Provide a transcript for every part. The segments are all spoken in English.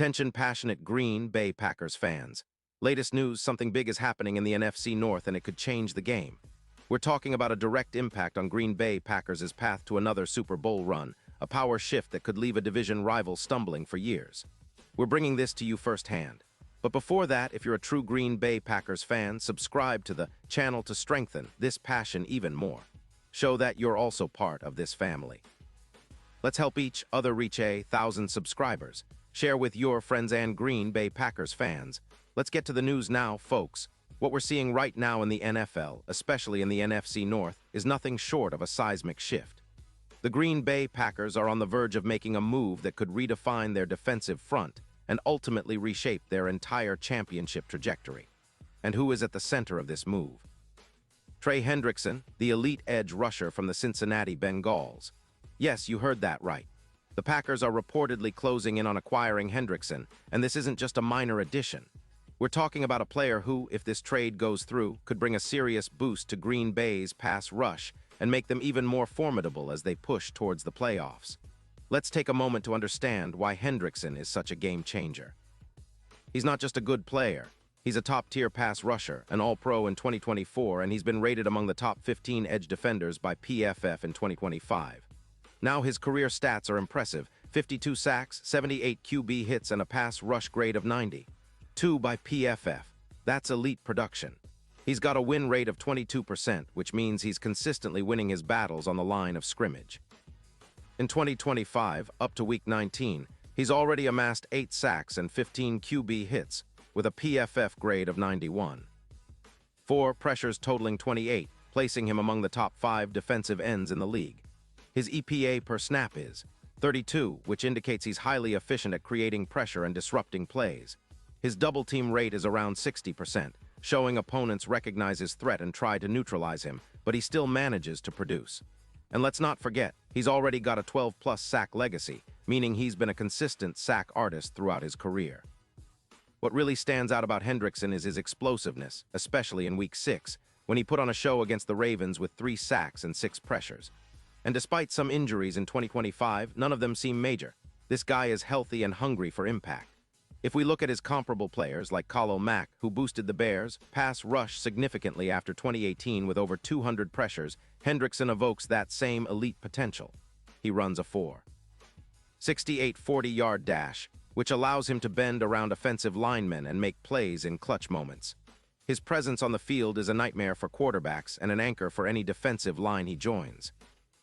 Attention passionate Green Bay Packers fans. Latest news, something big is happening in the NFC North and it could change the game. We're talking about a direct impact on Green Bay Packers' path to another Super Bowl run, a power shift that could leave a division rival stumbling for years. We're bringing this to you firsthand. But before that, if you're a true Green Bay Packers fan, subscribe to the channel to strengthen this passion even more. Show that you're also part of this family. Let's help each other reach 1,000 subscribers. Share with your friends and Green Bay Packers fans. Let's get to the news now, folks. What we're seeing right now in the NFL, especially in the NFC North, is nothing short of a seismic shift. The Green Bay Packers are on the verge of making a move that could redefine their defensive front and ultimately reshape their entire championship trajectory. And who is at the center of this move? Trey Hendrickson, the elite edge rusher from the Cincinnati Bengals. Yes, you heard that right. The Packers are reportedly closing in on acquiring Hendrickson, and this isn't just a minor addition. We're talking about a player who, if this trade goes through, could bring a serious boost to Green Bay's pass rush and make them even more formidable as they push towards the playoffs. Let's take a moment to understand why Hendrickson is such a game changer. He's not just a good player. He's a top-tier pass rusher, an All-Pro in 2024, and he's been rated among the top 15 edge defenders by PFF in 2025. Now his career stats are impressive: 52 sacks, 78 QB hits, and a pass rush grade of 90. 2 by PFF. That's elite production. He's got a win rate of 22%, which means he's consistently winning his battles on the line of scrimmage. In 2025, up to Week 19, he's already amassed 8 sacks and 15 QB hits, with a PFF grade of 91. 4 pressures totaling 28, placing him among the top 5 defensive ends in the league. His EPA per snap is 32, which indicates he's highly efficient at creating pressure and disrupting plays. His double-team rate is around 60%, showing opponents recognize his threat and try to neutralize him, but he still manages to produce. And let's not forget, he's already got a 12-plus sack legacy, meaning he's been a consistent sack artist throughout his career. What really stands out about Hendrickson is his explosiveness, especially in Week 6, when he put on a show against the Ravens with 3 sacks and 6 pressures. And despite some injuries in 2025, none of them seem major. This guy is healthy and hungry for impact. If we look at his comparable players like Khalil Mack, who boosted the Bears' pass rush significantly after 2018 with over 200 pressures, Hendrickson evokes that same elite potential. He runs a 4.68 40-yard dash, which allows him to bend around offensive linemen and make plays in clutch moments. His presence on the field is a nightmare for quarterbacks and an anchor for any defensive line he joins.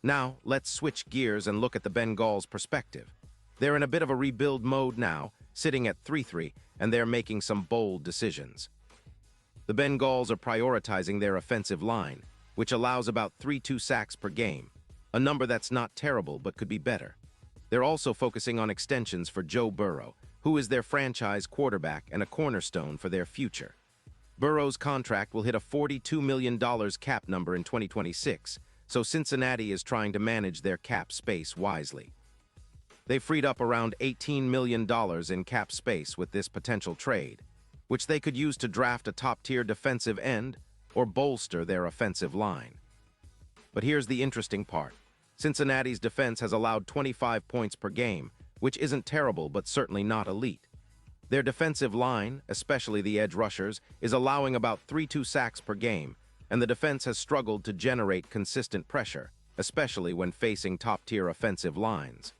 Now, let's switch gears and look at the Bengals' perspective. They're in a bit of a rebuild mode now, sitting at 3-3, and they're making some bold decisions. The Bengals are prioritizing their offensive line, which allows about 3.2 sacks per game, a number that's not terrible but could be better. They're also focusing on extensions for Joe Burrow, who is their franchise quarterback and a cornerstone for their future. Burrow's contract will hit a $42 million cap number in 2026, so Cincinnati is trying to manage their cap space wisely. They freed up around $18 million in cap space with this potential trade, which they could use to draft a top-tier defensive end or bolster their offensive line. But here's the interesting part. Cincinnati's defense has allowed 25 points per game, which isn't terrible but certainly not elite. Their defensive line, especially the edge rushers, is allowing about 3.2 sacks per game, and the defense has struggled to generate consistent pressure, especially when facing top-tier offensive lines.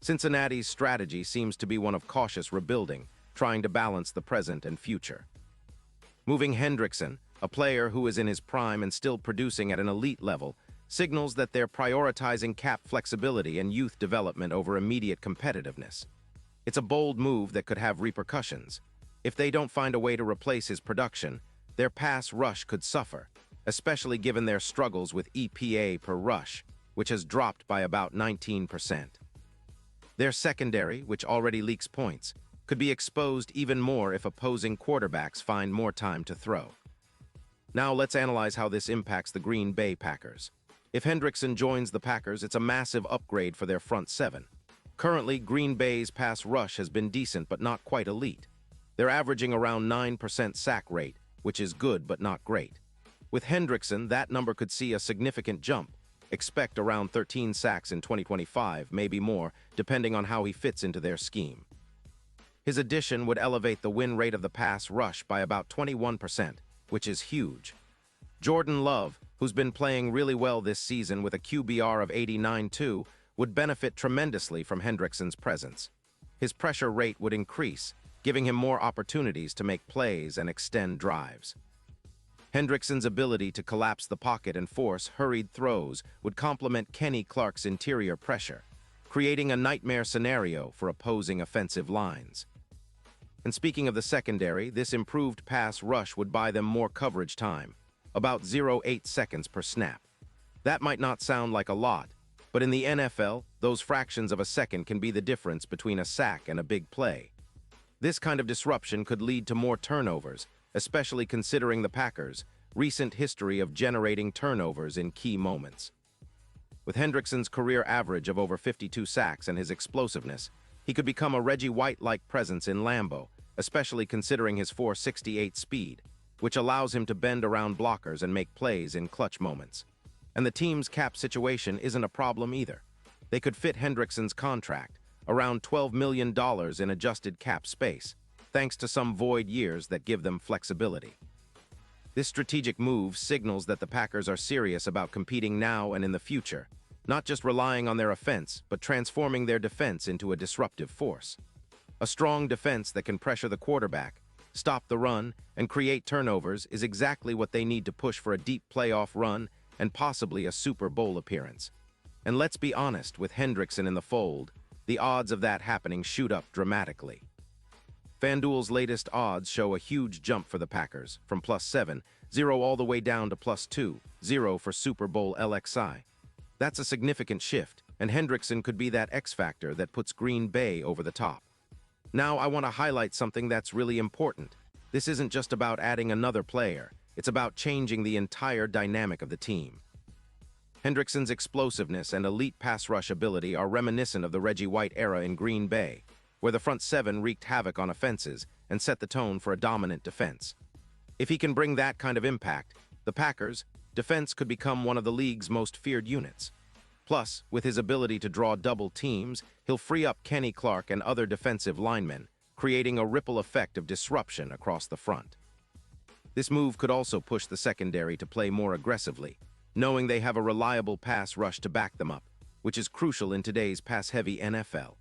Cincinnati's strategy seems to be one of cautious rebuilding, trying to balance the present and future. Moving Hendrickson, a player who is in his prime and still producing at an elite level, signals that they're prioritizing cap flexibility and youth development over immediate competitiveness. It's a bold move that could have repercussions. If they don't find a way to replace his production, their pass rush could suffer, especially given their struggles with EPA per rush, which has dropped by about 19%. Their secondary, which already leaks points, could be exposed even more if opposing quarterbacks find more time to throw. Now let's analyze how this impacts the Green Bay Packers. If Hendrickson joins the Packers, it's a massive upgrade for their front seven. Currently, Green Bay's pass rush has been decent but not quite elite. They're averaging around 9% sack rate, which is good but not great. With Hendrickson, that number could see a significant jump. Expect around 13 sacks in 2025, maybe more, depending on how he fits into their scheme. His addition would elevate the win rate of the pass rush by about 21%, which is huge. Jordan Love, who's been playing really well this season with a QBR of 89.2, would benefit tremendously from Hendrickson's presence. His pressure rate would increase, giving him more opportunities to make plays and extend drives. Hendrickson's ability to collapse the pocket and force hurried throws would complement Kenny Clark's interior pressure, creating a nightmare scenario for opposing offensive lines. And speaking of the secondary, this improved pass rush would buy them more coverage time, about 0.8 seconds per snap. That might not sound like a lot, but in the NFL, those fractions of a second can be the difference between a sack and a big play. This kind of disruption could lead to more turnovers, especially considering the Packers' recent history of generating turnovers in key moments. With Hendrickson's career average of over 52 sacks and his explosiveness, he could become a Reggie White-like presence in Lambeau, especially considering his 4.68 speed, which allows him to bend around blockers and make plays in clutch moments. And the team's cap situation isn't a problem either. They could fit Hendrickson's contract, around $12 million in adjusted cap space, thanks to some void years that give them flexibility. This strategic move signals that the Packers are serious about competing now and in the future, not just relying on their offense, but transforming their defense into a disruptive force. A strong defense that can pressure the quarterback, stop the run, and create turnovers is exactly what they need to push for a deep playoff run and possibly a Super Bowl appearance. And let's be honest, with Hendrickson in the fold, the odds of that happening shoot up dramatically. FanDuel's latest odds show a huge jump for the Packers, from +7.0 all the way down to +2.0 for Super Bowl LXI. That's a significant shift, and Hendrickson could be that X factor that puts Green Bay over the top. Now I want to highlight something that's really important. This isn't just about adding another player, it's about changing the entire dynamic of the team. Hendrickson's explosiveness and elite pass rush ability are reminiscent of the Reggie White era in Green Bay, where the front seven wreaked havoc on offenses and set the tone for a dominant defense. If he can bring that kind of impact, the Packers' defense could become one of the league's most feared units. Plus, with his ability to draw double teams, he'll free up Kenny Clark and other defensive linemen, creating a ripple effect of disruption across the front. This move could also push the secondary to play more aggressively, knowing they have a reliable pass rush to back them up, which is crucial in today's pass-heavy NFL.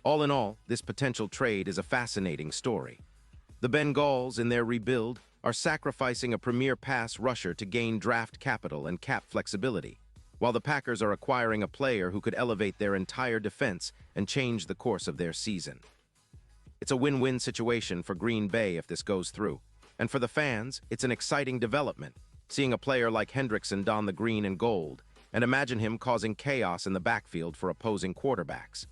All in all, this potential trade is a fascinating story. The Bengals, in their rebuild, are sacrificing a premier pass rusher to gain draft capital and cap flexibility, while the Packers are acquiring a player who could elevate their entire defense and change the course of their season. It's a win-win situation for Green Bay if this goes through, and for the fans, it's an exciting development, seeing a player like Hendrickson don the green and gold, and imagine him causing chaos in the backfield for opposing quarterbacks.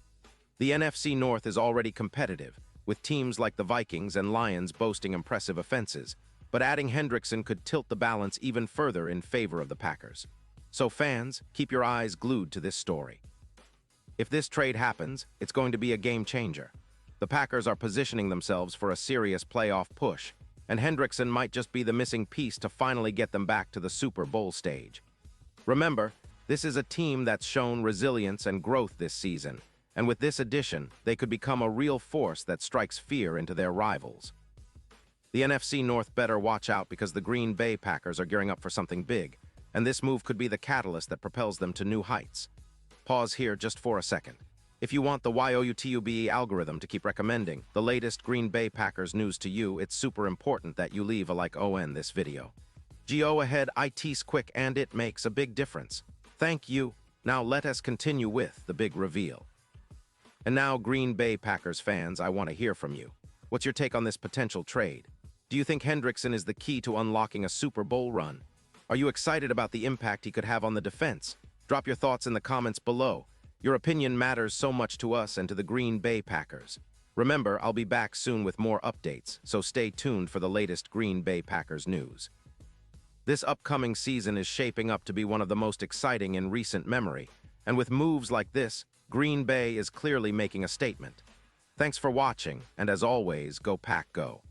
The NFC North is already competitive, with teams like the Vikings and Lions boasting impressive offenses, but adding Hendrickson could tilt the balance even further in favor of the Packers. So fans, keep your eyes glued to this story. If this trade happens, it's going to be a game changer. The Packers are positioning themselves for a serious playoff push, and Hendrickson might just be the missing piece to finally get them back to the Super Bowl stage. Remember, this is a team that's shown resilience and growth this season, and with this addition, they could become a real force that strikes fear into their rivals. The NFC North better watch out because the Green Bay Packers are gearing up for something big, and this move could be the catalyst that propels them to new heights. Pause here just for a second. If you want the YOUTUBE algorithm to keep recommending the latest Green Bay Packers news to you, it's super important that you leave a like on this video. Go ahead, it's quick and it makes a big difference. Thank you. Now let us continue with the big reveal. And now, Green Bay Packers fans, I want to hear from you. What's your take on this potential trade? Do you think Hendrickson is the key to unlocking a Super Bowl run? Are you excited about the impact he could have on the defense? Drop your thoughts in the comments below. Your opinion matters so much to us and to the Green Bay Packers. Remember, I'll be back soon with more updates, so stay tuned for the latest Green Bay Packers news. This upcoming season is shaping up to be one of the most exciting in recent memory, and with moves like this, Green Bay is clearly making a statement. Thanks for watching, and as always, go Pack Go.